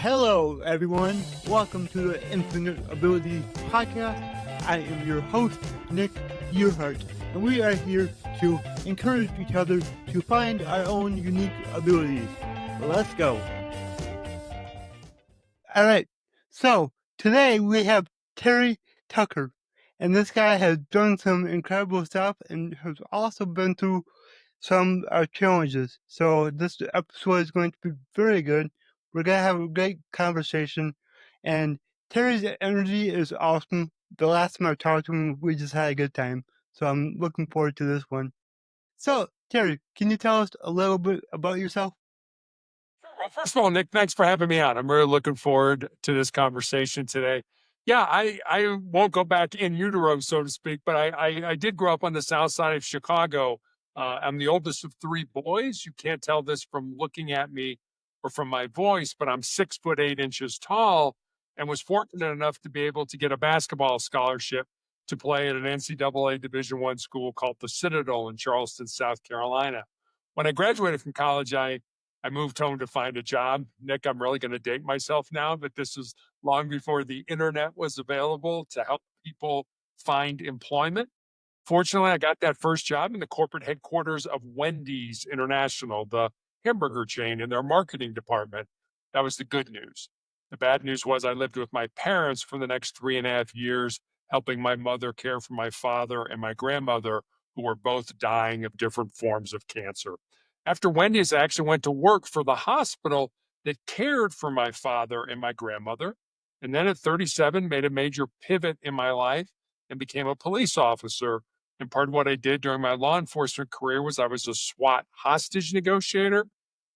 Hello, everyone. Welcome to the Infinite Abilities Podcast. I am your host, Nick Earhart, and we are here to encourage each other to find our own unique abilities. Let's go. All right. So today we have Terry Tucker, and this guy has done some incredible stuff and has also been through some challenges. So this episode is going to be very good. We're going to have a great conversation, and Terry's energy is awesome. The last time I talked to him, we just had a good time. So I'm looking forward to this one. So, Terry, can you tell us a little bit about yourself? Well, first of all, Nick, thanks for having me on. I'm really looking forward to this conversation today. Yeah, I won't go back in utero, so to speak, but I did grow up on the south side of Chicago. I'm the oldest of three boys. You can't tell this from looking at me or from my voice, but I'm 6'8" tall, and was fortunate enough to be able to get a basketball scholarship to play at an NCAA Division I school called the Citadel in Charleston, South Carolina. When I graduated from college, I moved home to find a job. Nick, I'm really going to date myself now, but this was long before the internet was available to help people find employment. Fortunately, I got that first job in the corporate headquarters of Wendy's International, the hamburger chain, in their marketing department. That was the good news. The bad news was I lived with my parents for the next 3.5 years, helping my mother care for my father and my grandmother, who were both dying of different forms of cancer. After Wendy's, I actually went to work for the hospital that cared for my father and my grandmother. And then at 37, made a major pivot in my life and became a police officer. And part of what I did during my law enforcement career was I was a SWAT hostage negotiator.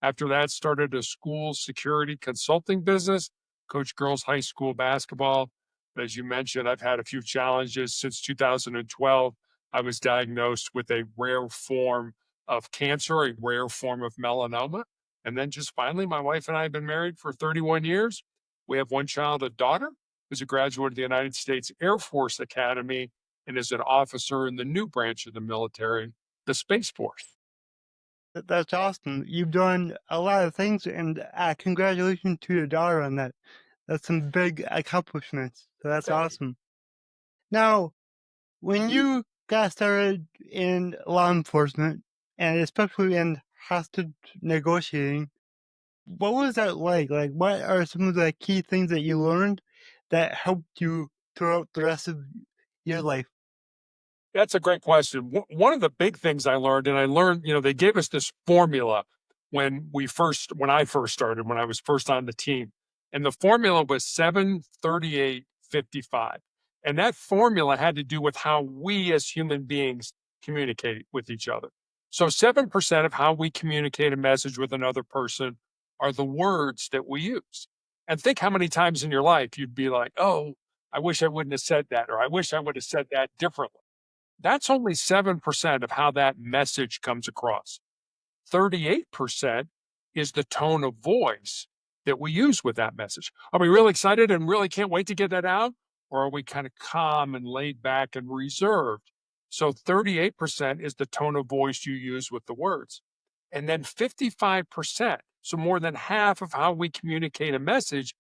After that, started a school security consulting business, coached girls high school basketball. But as you mentioned, I've had a few challenges since 2012. I was diagnosed with a rare form of cancer, a rare form of melanoma. And then just finally, my wife and I have been married for 31 years. We have one child, a daughter, who's a graduate of the United States Air Force Academy and is an officer in the new branch of the military, the Space Force. That's awesome. You've done a lot of things, and congratulations to your daughter on that. That's some big accomplishments. So that's Thank you. awesome. Now, when you got started in law enforcement, and especially in hostage negotiating, what was that like? Like, what are some of the key things that you learned that helped you throughout the rest of your life? That's a great question. One of the big things I learned, and I learned, they gave us this formula when I first started, when I was first on the team. And the formula was 73855. And that formula had to do with how we as human beings communicate with each other. So 7% of how we communicate a message with another person are the words that we use. And think how many times in your life you'd be like, oh, I wish I wouldn't have said that, or I wish I would have said that differently. That's only 7% of how that message comes across. 38% is the tone of voice that we use with that message. Are we really excited and really can't wait to get that out? Or are we kind of calm and laid back and reserved? So 38% is the tone of voice you use with the words. And then 55%, so more than half of how we communicate a message,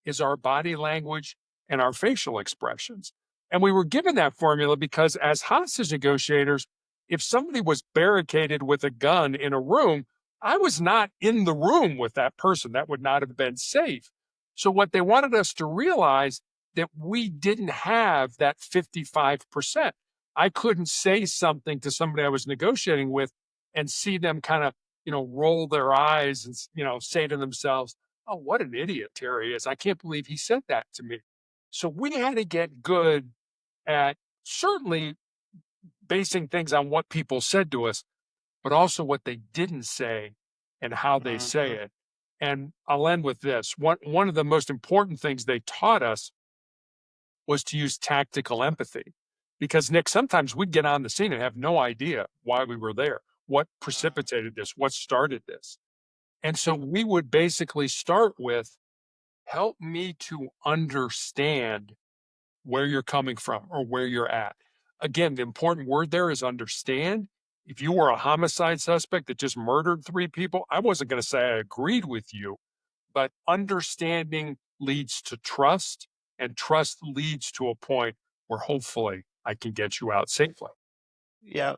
is our body language and our facial expressions. And we were given that formula because as hostage negotiators, if somebody was barricaded with a gun in a room, I was not in the room with that person. That would not have been safe. So what they wanted us to realize that we didn't have that 55%. I couldn't say something to somebody I was negotiating with and see them kind of, roll their eyes and, say to themselves, oh, what an idiot Terry is. I can't believe he said that to me. So we had to get good at certainly basing things on what people said to us, but also what they didn't say and how they say Uh-huh. it. And I'll end with this. One of the most important things they taught us was to use tactical empathy. Because, Nick, sometimes we'd get on the scene and have no idea why we were there, what precipitated this, what started this. And so we would basically start with, help me to understand where you're coming from or where you're at. Again, the important word there is understand. If you were a homicide suspect that just murdered three people, I wasn't going to say I agreed with you, but understanding leads to trust, and trust leads to a point where hopefully I can get you out safely. Yeah.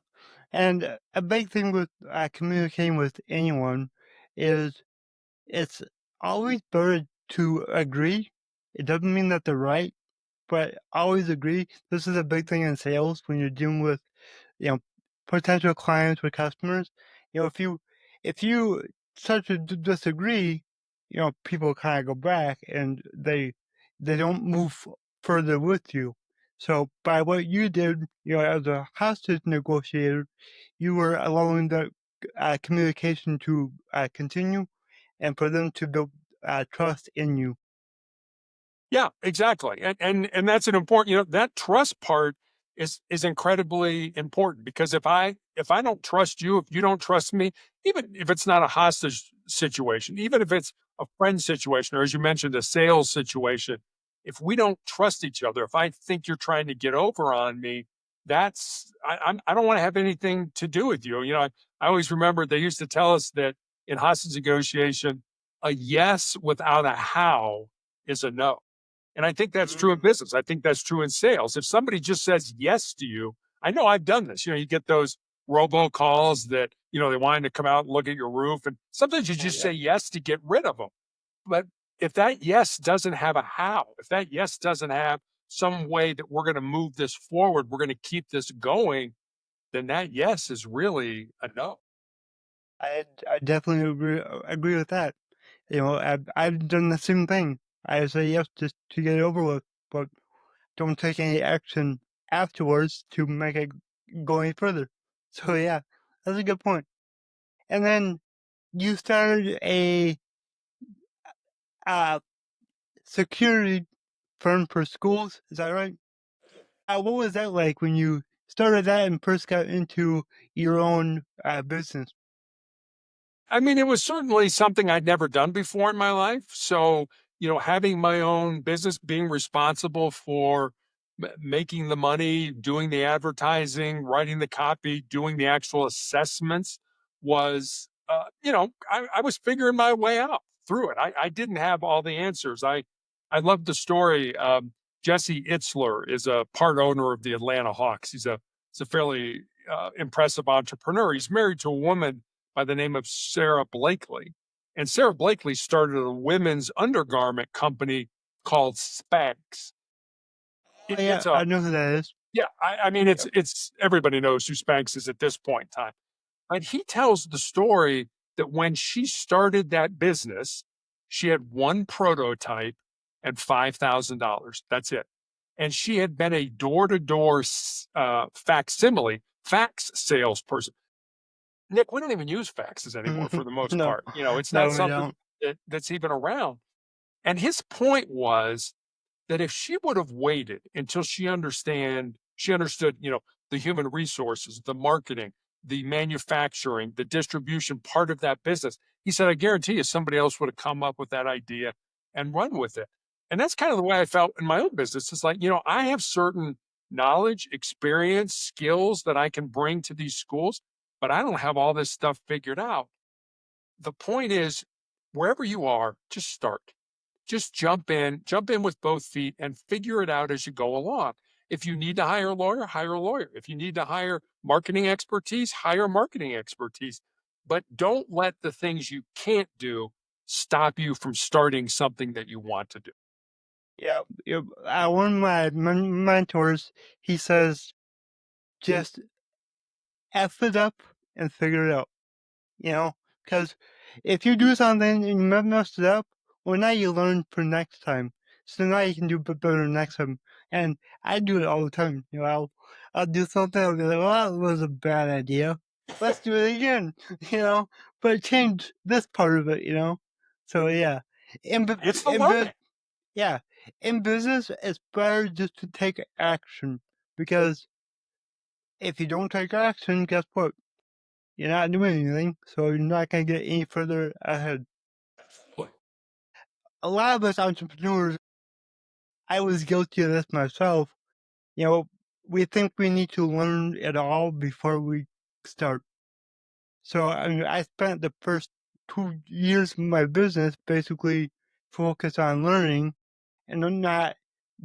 And a big thing with communicating with anyone is it's always better to agree. It doesn't mean that they're right, but always agree. This is a big thing in sales when you're dealing with, you know, potential clients or customers. If you start to disagree, people kind of go back and they don't move further with you. So by what you did, as a hostage negotiator, you were allowing the communication to continue and for them to build trust in you. Yeah, exactly. And that's an important, that trust part is incredibly important because if I don't trust you, if you don't trust me, even if it's not a hostage situation, even if it's a friend situation, or as you mentioned, a sales situation, if we don't trust each other, if I think you're trying to get over on me, I don't want to have anything to do with you. I always remember they used to tell us that in hostage negotiation, a yes without a how is a no. And I think that's true in business. I think that's true in sales. If somebody just says yes to you, I know I've done this. You get those robocalls that, they want to come out and look at your roof. And sometimes you Oh just yeah. say yes to get rid of them. But if that yes doesn't have a how, if that yes doesn't have some way that we're going to move this forward, we're going to keep this going, then that yes is really a no. I definitely agree with that. I've done the same thing. I say yes just to get it over with, but don't take any action afterwards to make it go any further. So yeah, that's a good point. And then you started a uh, security firm for schools. Is that right? What was that like when you started that and first got into your own business? I mean, it was certainly something I'd never done before in my life. So, having my own business, being responsible for making the money, doing the advertising, writing the copy, doing the actual assessments was, I was figuring my way out through it. I didn't have all the answers. I love the story. Jesse Itzler is a part owner of the Atlanta Hawks. He's a fairly impressive entrepreneur. He's married to a woman by the name of Sarah Blakely. And Sarah Blakely started a women's undergarment company called Spanx. Oh yeah, It's a I know who that is. yeah, I mean Yep. it's everybody knows who Spanx is at this point in time. But he tells the story that when she started that business, she had one prototype and $5,000. That's it. And she had been a door-to-door facsimile fax salesperson. Nick, we don't even use faxes anymore for the most No, part. It's not no, we something don't. that's even around. And his point was that if she would have waited until she understood, the human resources, the marketing, the manufacturing, the distribution part of that business, he said, I guarantee you somebody else would have come up with that idea and run with it. And that's kind of the way I felt in my own business. It's like, I have certain knowledge, experience, skills that I can bring to these schools, but I don't have all this stuff figured out. The point is, wherever you are, just start. Just jump in with both feet and figure it out as you go along. If you need to hire a lawyer, hire a lawyer. If you need to hire marketing expertise, hire marketing expertise. But don't let the things you can't do stop you from starting something that you want to do. Yeah, one of my mentors, he says, just F it up and figure it out. you know, because if you do something and you mess it up, well, now you learn for next time. So now you can do better next time. And I do it all the time. I'll do something, I'll be like, well, that was a bad idea. Let's do it again, but change this part of it. So yeah, in, bu- It's the in, bu- learning. yeah, in business, it's better just to take action because if you don't take action, guess what? You're not doing anything, so you're not gonna get any further ahead. A lot of us entrepreneurs, I was guilty of this myself. You know, we think we need to learn it all before we start. So I mean, I spent the first 2 years of my business basically focused on learning, and I'm not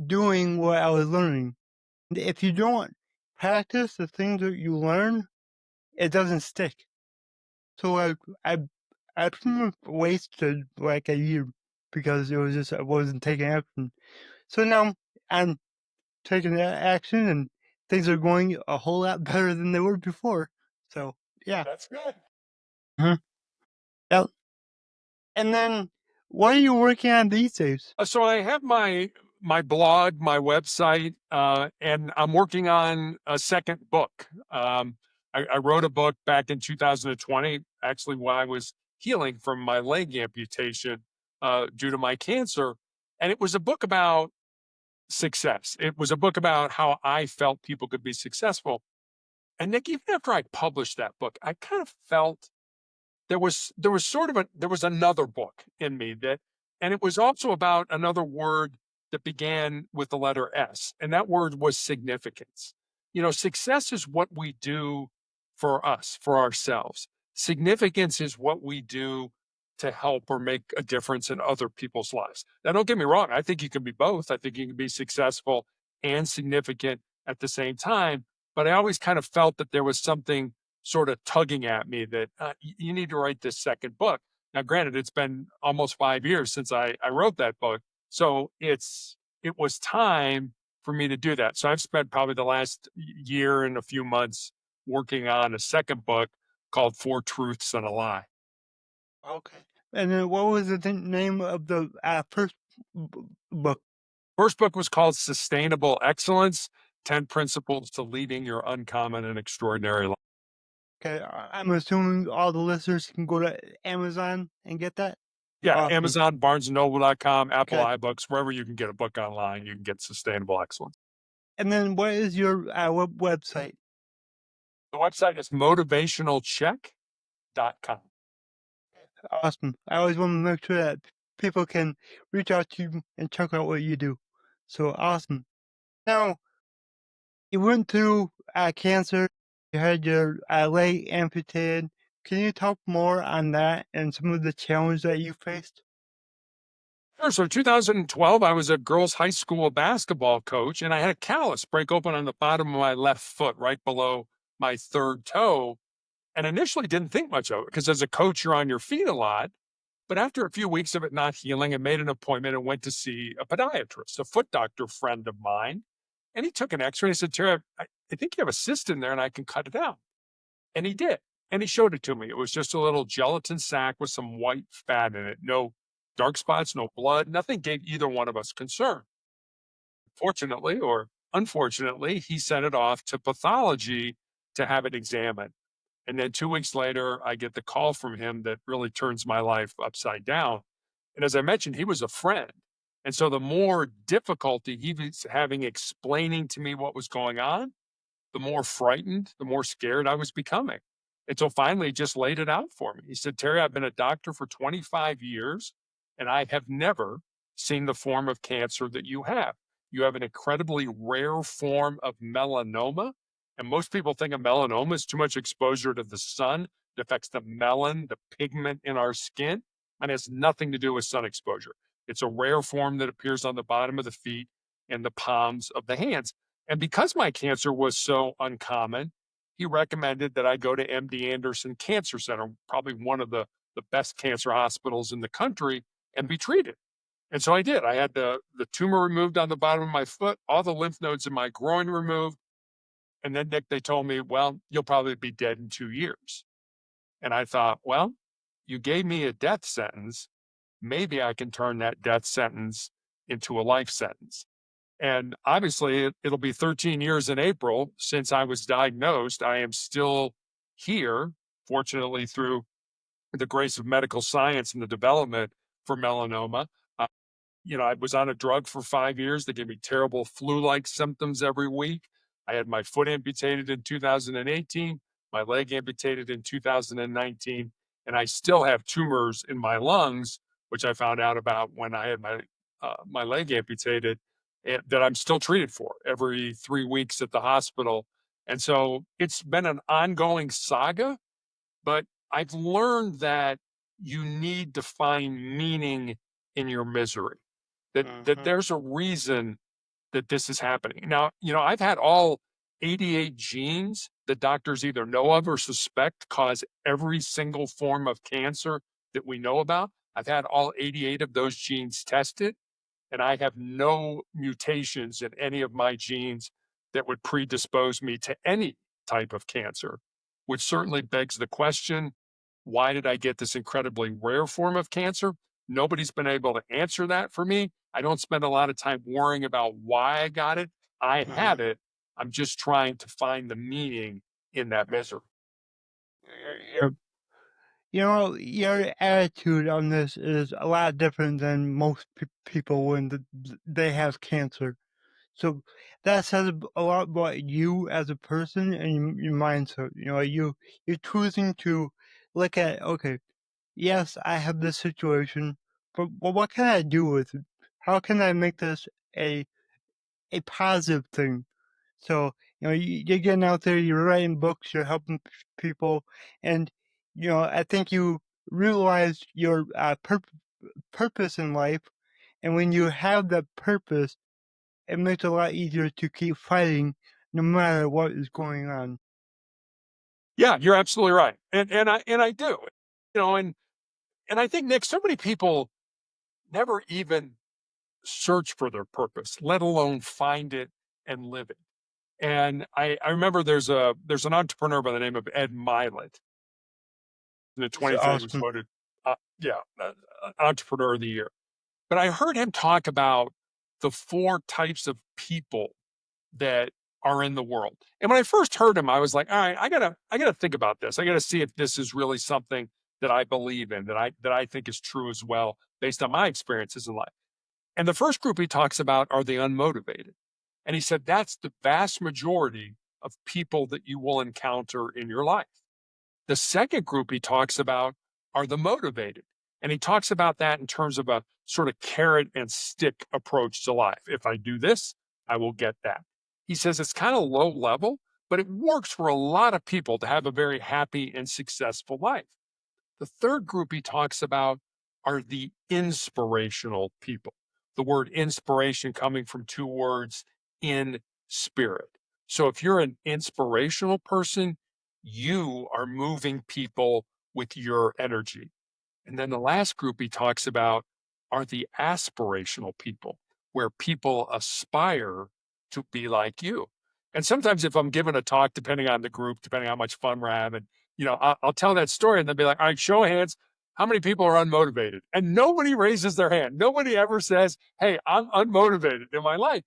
doing what I was learning. If you don't practice the things that you learn, it doesn't stick. So I I pretty much wasted like a year because it was just I wasn't taking action. So now I'm taking that action, and things are going a whole lot better than they were before. So yeah. That's good. Mhm. Yep. And then what are you working on these days? So I have my blog, my website, and I'm working on a second book. I wrote a book back in 2020, actually when I was healing from my leg amputation due to my cancer, and it was a book about success. It was a book about how I felt people could be successful. And Nick, even after I published that book, I kind of felt there was sort of there was another book in me that, and it was also about another word that began with the letter S, and that word was significance. Success is what we do for us, for ourselves. Significance is what we do to help or make a difference in other people's lives. Now, don't get me wrong, I think you can be both. I think you can be successful and significant at the same time, but I always kind of felt that there was something sort of tugging at me that you need to write this second book. Now, granted, it's been almost 5 years since I wrote that book, so it was time for me to do that. So I've spent probably the last year and a few months working on a second book called Four Truths and a Lie. Okay. And then what was the name of the first book? First book was called Sustainable Excellence: 10 Principles to Leading Your Uncommon and Extraordinary Life. Okay, I'm assuming all the listeners can go to Amazon and get that. Yeah, Awesome. Amazon, BarnesandNoble.com, Apple Okay. iBooks, wherever you can get a book online, you can get Sustainable Excellence. And then what is your website? The website is motivationalcheck.com. Awesome. I always want to make sure that people can reach out to you and check out what you do. So awesome. Now, you went through cancer, you had your leg amputated. Can you talk more on that and some of the challenges that you faced? Sure. So 2012, I was a girls' high school basketball coach, and I had a callus break open on the bottom of my left foot, right below my third toe. And initially didn't think much of it because as a coach, you're on your feet a lot. But after a few weeks of it not healing, I made an appointment and went to see a podiatrist, a foot doctor friend of mine. And he took an x ray and he said, Terry, I think you have a cyst in there and I can cut it out. And he did. And he showed it to me. It was just a little gelatin sac with some white fat in it. No dark spots, no blood. Nothing gave either one of us concern. Fortunately or unfortunately, he sent it off to pathology to have it examined. And then 2 weeks later, I get the call from him that really turns my life upside down. And as I mentioned, he was a friend. And so the more difficulty he was having explaining to me what was going on, the more frightened, the more scared I was becoming. Until finally he just laid it out for me. He said, Terry, I've been a doctor for 25 years and I have never seen the form of cancer that you have. You have an incredibly rare form of melanoma. And most people think of melanoma as too much exposure to the sun. It affects the melon, the pigment in our skin, and has nothing to do with sun exposure. It's a rare form that appears on the bottom of the feet and the palms of the hands. And because my cancer was so uncommon, he recommended that I go to MD Anderson Cancer Center, probably one of the best cancer hospitals in the country, and be treated. And so I did. I had the tumor removed on the bottom of my foot, all the lymph nodes in my groin removed. And then, Nick, they told me, well, you'll probably be dead in 2 years. And I thought, well, you gave me a death sentence. Maybe I can turn that death sentence into a life sentence. And obviously, it'll be 13 years in April since I was diagnosed. I am still here, fortunately, through the grace of medical science and the development for melanoma. Uh, I was on a drug for 5 years that gave me terrible flu like symptoms every week. I had my foot amputated in 2018, my leg amputated in 2019, and I still have tumors in my lungs, which I found out about when I had my leg amputated, and that I'm still treated for every 3 weeks at the hospital. And so it's been an ongoing saga, but I've learned that you need to find meaning in your misery. That Mhm. there's a reason that this is happening. Now, I've had all 88 genes that doctors either know of or suspect cause every single form of cancer that we know about. I've had all 88 of those genes tested, and I have no mutations in any of my genes that would predispose me to any type of cancer, which certainly begs the question, why did I get this incredibly rare form of cancer? Nobody's been able to answer that for me. I don't spend a lot of time worrying about why I got it. I Mhm. have it. I'm just trying to find the meaning in that misery. Yep. Your attitude on this is a lot different than most people when they have cancer. So that says a lot about you as a person and your mindset. You're choosing to look at, okay, yes, I have this situation, but what can I do with it? How can I make this a a positive thing? So, you're getting out there, you're writing books, you're helping people, and, I think you realize your purpose in life. And when you have that purpose, it makes it a lot easier to keep fighting no matter what is going on. Yeah, you're absolutely right. And I do. And I think, Nick, so many people never even search for their purpose, let alone find it and live it. And I remember there's an entrepreneur by the name of Ed Milet. In the It's 23 he was awesome. voted, entrepreneur of the year. But I heard him talk about the four types of people that are in the world. And when I first heard him, I was like, all right, I gotta think about this. I gotta see if this is really something that I believe in, that I think is true as well, based on my experiences in life. And the first group he talks about are the unmotivated. And he said that's the vast majority of people that you will encounter in your life. The second group he talks about are the motivated. And he talks about that in terms of a sort of carrot and stick approach to life. If I do this, I will get that. He says it's kind of low level, but it works for a lot of people to have a very happy and successful life. The third group he talks about are the inspirational people. The word inspiration coming from two words, in spirit. So if you're an inspirational person, you are moving people with your energy. And then the last group he talks about are the aspirational people, where people aspire to be like you. And sometimes, if I'm giving a talk, depending on the group, depending on how much fun we're having, I'll tell that story and they'll be like, all right, show of hands. How many people are unmotivated? And nobody raises their hand. Nobody ever says, hey, I'm unmotivated in my life.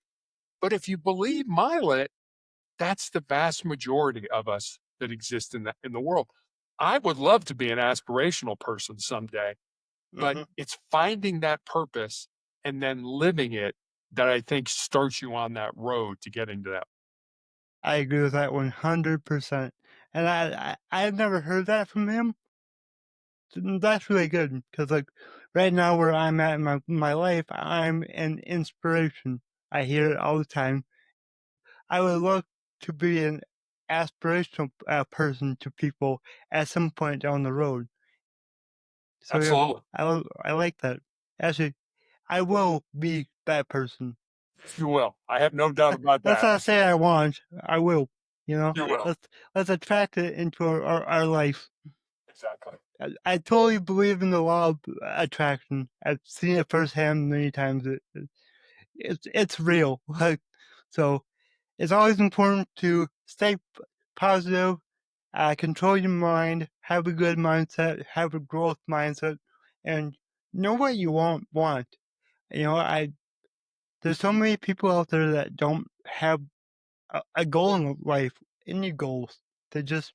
But if you believe Milet, that's the vast majority of us that exist in the world. I would love to be an aspirational person someday, but Mhm. it's finding that purpose and then living it that I think starts you on that road to getting to that. I agree with that 100%. And I've never heard that from him. That's really good because, like, right now where I'm at in my life, I'm an inspiration. I hear it all the time. I would love to be an aspirational person to people at some point down the road. So yeah, Absolutely. I like that. Actually, I will be that person. You will. I have no doubt about Let's that. not say I want. I will. You know, You will. let's attract it into our life. Exactly. I totally believe in the law of attraction. I've seen it firsthand many times. It's real. Like, so it's always important to stay positive, control your mind, have a good mindset, have a growth mindset, and know what you want. I there's so many people out there that don't have a goal in life, any goals. They just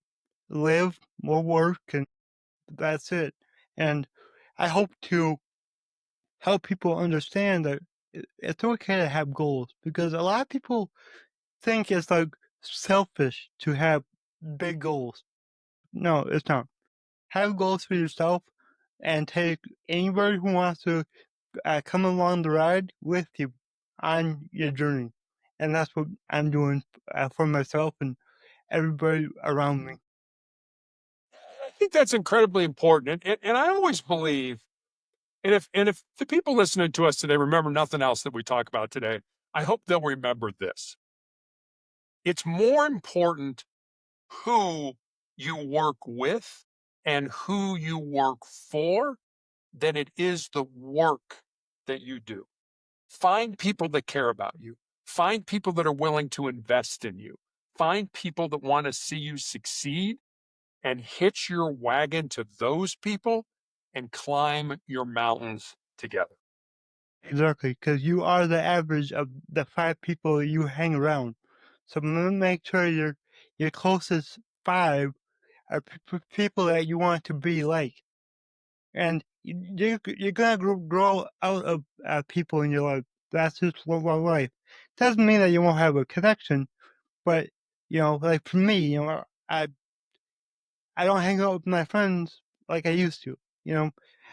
live, more work, and that's it. And I hope to help people understand that it's okay to have goals because a lot of people think it's like selfish to have big goals. No, it's not. Have goals for yourself and take anybody who wants to come along the ride with you on your journey. And that's what I'm doing for myself and everybody around me. think that's incredibly important. And I always believe, and if the people listening to us today remember nothing else that we talk about today, I hope they'll remember this. It's more important who you work with and who you work for than it is the work that you do. Find people that care about you. Find people that are willing to invest in you. Find people that want to see you succeed and hitch your wagon to those people and climb your mountains together. Exactly, because you are the average of the 5 people you hang around. So make sure your closest 5 are people that you want to be like. And you're gonna grow out of people in your life. That's just life. Doesn't mean that you won't have a connection, but like for me, I don't hang out with my friends like I used to. You know,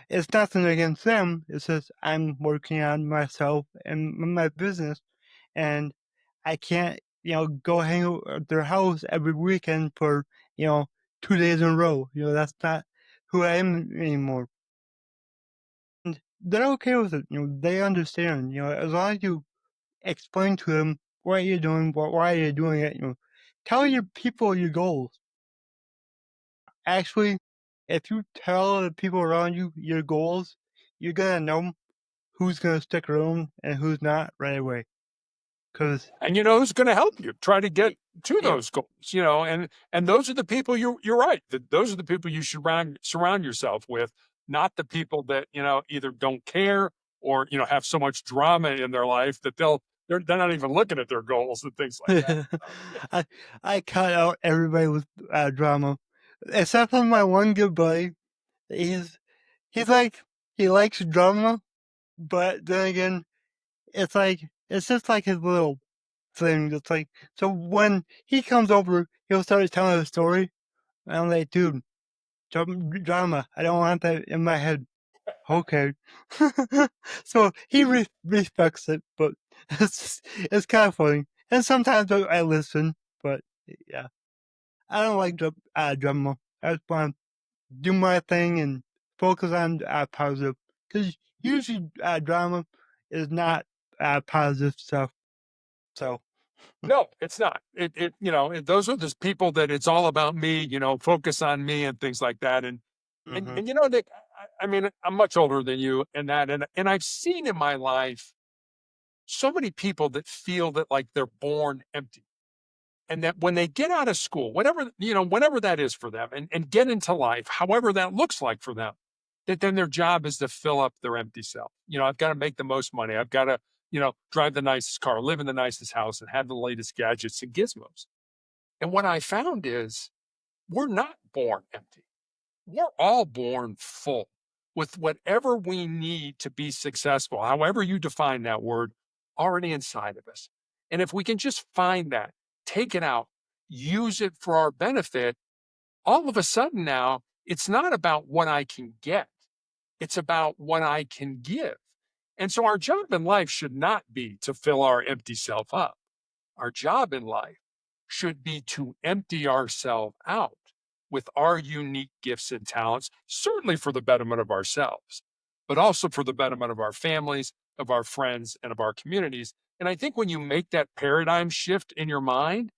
it's nothing against them. It's just I'm working on myself and my business, and I can't, go hang out at their house every weekend for, 2 days in a row. That's not who I am anymore. And they're okay with it. They understand. As long as you explain to them what you're doing, why you're doing it. Tell your people your goals. Actually, if you tell the people around you your goals, you're gonna know who's gonna stick around and who's not right away. Cause And you know who's going to help you try to get to yep. those goals, and those are the people you're right. Those are the people you should surround yourself with, not the people that, either don't care or, have so much drama in their life that they're not even looking at their goals and things like that. Yeah. I I cut out everybody with drama, except for my one good buddy. He's he's like he likes drama, but then again, it's just like his little thing. It's like so when he comes over, he'll start telling a story, and I'm like, dude, drama. I don't want that in my head. Okay. So he respects it, but it's kind of funny. And sometimes I listen, but yeah, I don't like drama. I just want to do my thing and focus on positive. Because usually drama is not positive stuff. So, No, it's not. Those are the people that it's all about me, focus on me and things like that. And, hmm and Nick, I mean, I'm much older than you and that, and I've seen in my life so many people that feel that like they're born empty. And that when they get out of school, whatever that is for them, and get into life, however that looks like for them, that then their job is to fill up their empty self. I've got to make the most money. I've got to, drive the nicest car, live in the nicest house, and have the latest gadgets and gizmos. And what I found is we're not born empty. We're all born full with whatever we need to be successful, however you define that word, already inside of us. And if we can just find that, take it out, use it for our benefit, all of a sudden now, it's not about what I can get, it's about what I can give. And so our job in life should not be to fill our empty self up. Our job in life should be to empty ourselves out with our unique gifts and talents, certainly for the betterment of ourselves, but also for the betterment of our families, of our friends, and of our communities. And I think when you make that paradigm shift in your mind,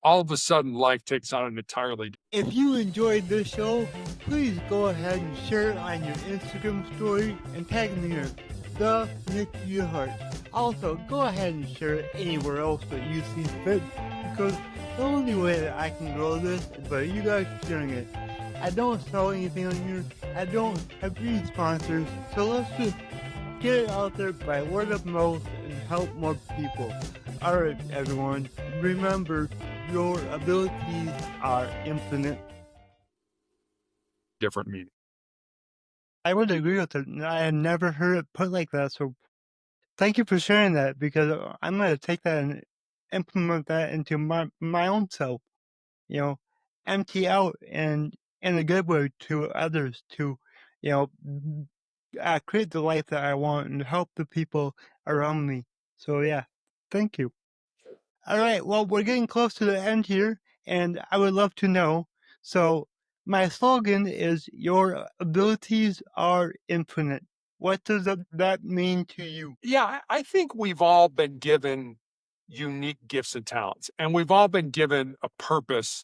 all of a sudden life takes on an entirely. if you enjoyed this show, please go ahead and share it on your Instagram story and tag me in the Nick Heart. Also, go ahead and share it anywhere else that you see fit, because the only way that I can grow this is by you guys sharing it. I don't sell anything on here. I don't have any sponsors, so let's just get it out there by word of mouth and help more people. Alright, everyone, remember your abilities are infinite. Different meaning. I would agree with it. I had never heard it put like that, so thank you for sharing that, because I'm going to take that and implement that into my own self. You know, empty out and in a good way to others to, you know, create the life that I want and help the people around me. So yeah, thank you. All right, well, we're getting close to the end here, and I would love to know. So, my slogan is "Your abilities are infinite." What does that mean to you? Yeah, I think we've all been given unique gifts and talents, and we've all been given a purpose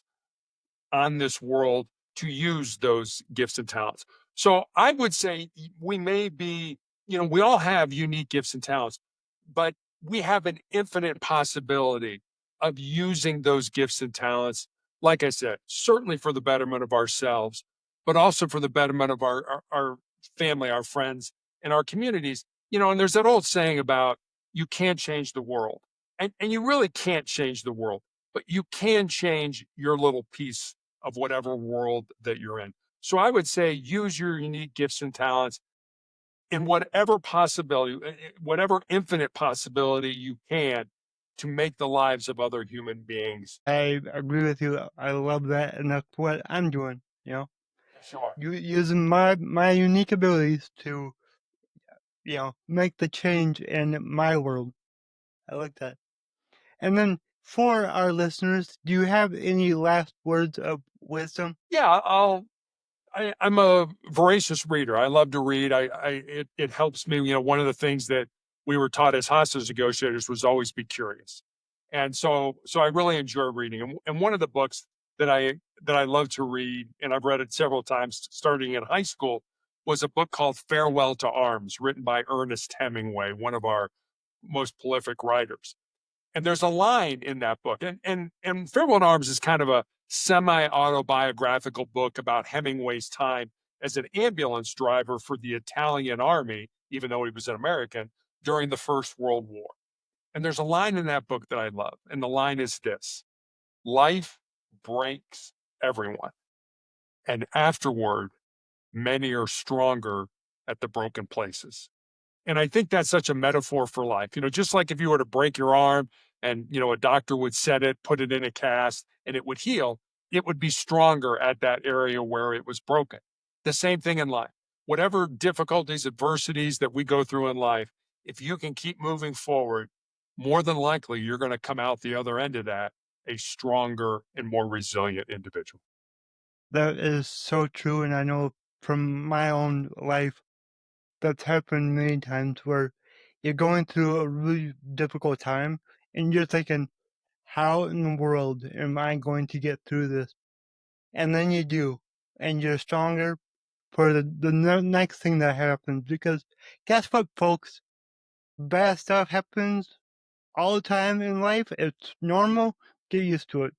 on this world to use those gifts and talents. So I would say we may be, we all have unique gifts and talents, but we have an infinite possibility of using those gifts and talents. Like I said, certainly for the betterment of ourselves, but also for the betterment of our family, our friends, and our communities. And there's that old saying about you can't change the world. And you really can't change the world, but you can change your little piece of whatever world that you're in. So I would say use your unique gifts and talents in whatever possibility, whatever infinite possibility you can to make the lives of other human beings. I agree with you. I love that, and that's what I'm doing. Sure. Using my unique abilities to make the change in my world. I like that. And then for our listeners, do you have any last words of wisdom? Yeah, I'm a voracious reader. I love to read. It helps me. One of the things that we were taught as hostage negotiators was always be curious, and so I really enjoy reading. And one of the books that I love to read, and I've read it several times, starting in high school, was a book called Farewell to Arms, written by Ernest Hemingway, one of our most prolific writers. And there's a line in that book, and Farewell in Arms is kind of a semi-autobiographical book about Hemingway's time as an ambulance driver for the Italian army, even though he was an American, during the First World War. And there's a line in that book that I love, and the line is this: life breaks everyone, and afterward, many are stronger at the broken places. And I think that's such a metaphor for life. Just like if you were to break your arm and, a doctor would set it, put it in a cast, and it would heal, it would be stronger at that area where it was broken. The same thing in life. Whatever difficulties, adversities that we go through in life, if you can keep moving forward, more than likely you're going to come out the other end of that a stronger and more resilient individual. That is so true, and I know from my own life that's happened many times where you're going through a really difficult time and you're thinking, how in the world am I going to get through this? And then you do, and you're stronger for the next thing that happens. Because guess what, folks? Bad stuff happens all the time in life. It's normal. Get used to it.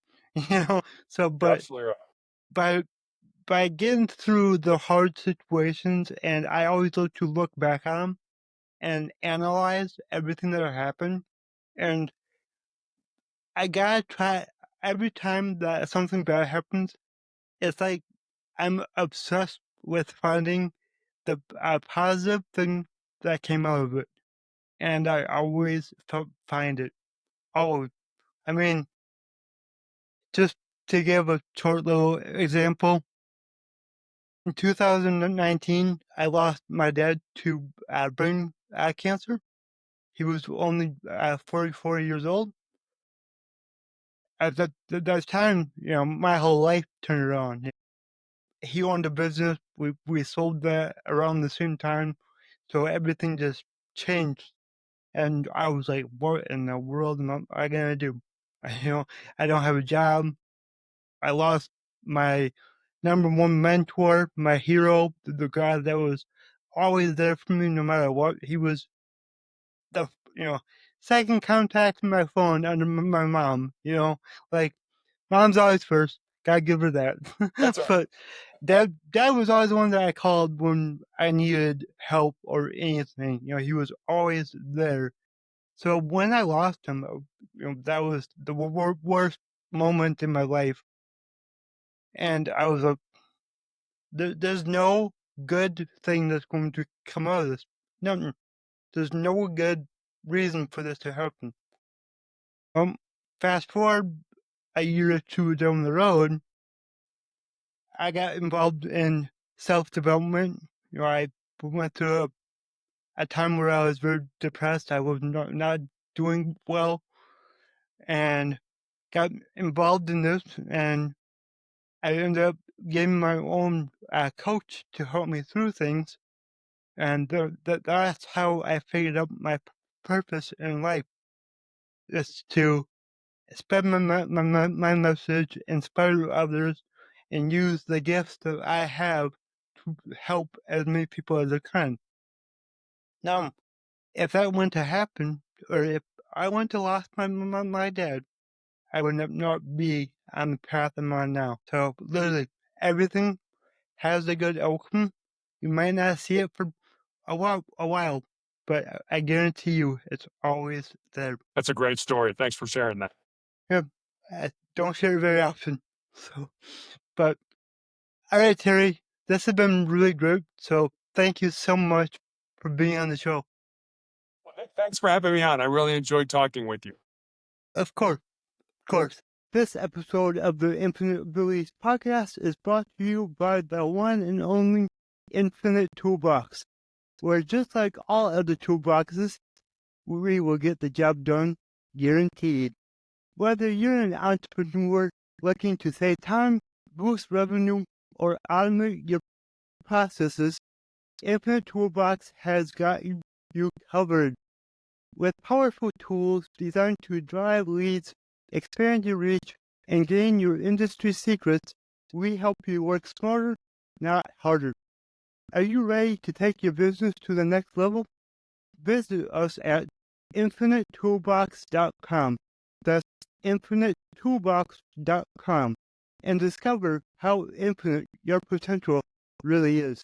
So, You're but absolutely right. by by getting through the hard situations, and I always look back at them and analyze everything that happened. And I gotta try every time that something bad happens. It's like I'm obsessed with finding the positive thing that came out of it, and I always find it. Oh, I mean, just to give a short little example, in 2019, I lost my dad to brain cancer. He was only 44 years old. At that time, my whole life turned around. He owned a business. We sold that around the same time, so everything just changed. And I was like, "What in the world am I gonna do?" I don't have a job. I lost my number one mentor, my hero, the guy that was always there for me no matter what. He was the second contact in my phone under my mom. Like mom's always first. Gotta give her that. That's all right. But dad was always the one that I called when I needed help or anything. He was always there. So when I lost him, that was the worst moment in my life, and I was like, there's no good thing that's going to come out of this. No, there's no good reason for this to happen. Fast forward a year or two down the road, I got involved in self-development. I went through a time where I was very depressed. I was not doing well, and got involved in this, and I ended up getting my own coach to help me through things. And that's how I figured out my purpose in life, is to spread my message, inspire others, and use the gifts that I have to help as many people as I can. Now, if that were to happen, or if I were to lost my dad, I would not be on the path I'm on now. So literally, everything has a good outcome. You might not see it for a while, but I guarantee you, it's always there. That's a great story. Thanks for sharing that. Yeah, I don't share it very often. So, but all right, Terry, this has been really great. So thank you so much for being on the show. Thanks for having me on. I really enjoyed talking with you. Of course. This episode of the Infinite Abilities podcast is brought to you by the one and only Infinite Toolbox, where just like all other toolboxes, we will get the job done, guaranteed. Whether you're an entrepreneur looking to save time, boost revenue, or automate your processes, Infinite Toolbox has got you covered. With powerful tools designed to drive leads, expand your reach, and gain your industry secrets, we help you work smarter, not harder. Are you ready to take your business to the next level? Visit us at infinitetoolbox.com. That's infinitetoolbox.com, and discover how infinite your potential really is.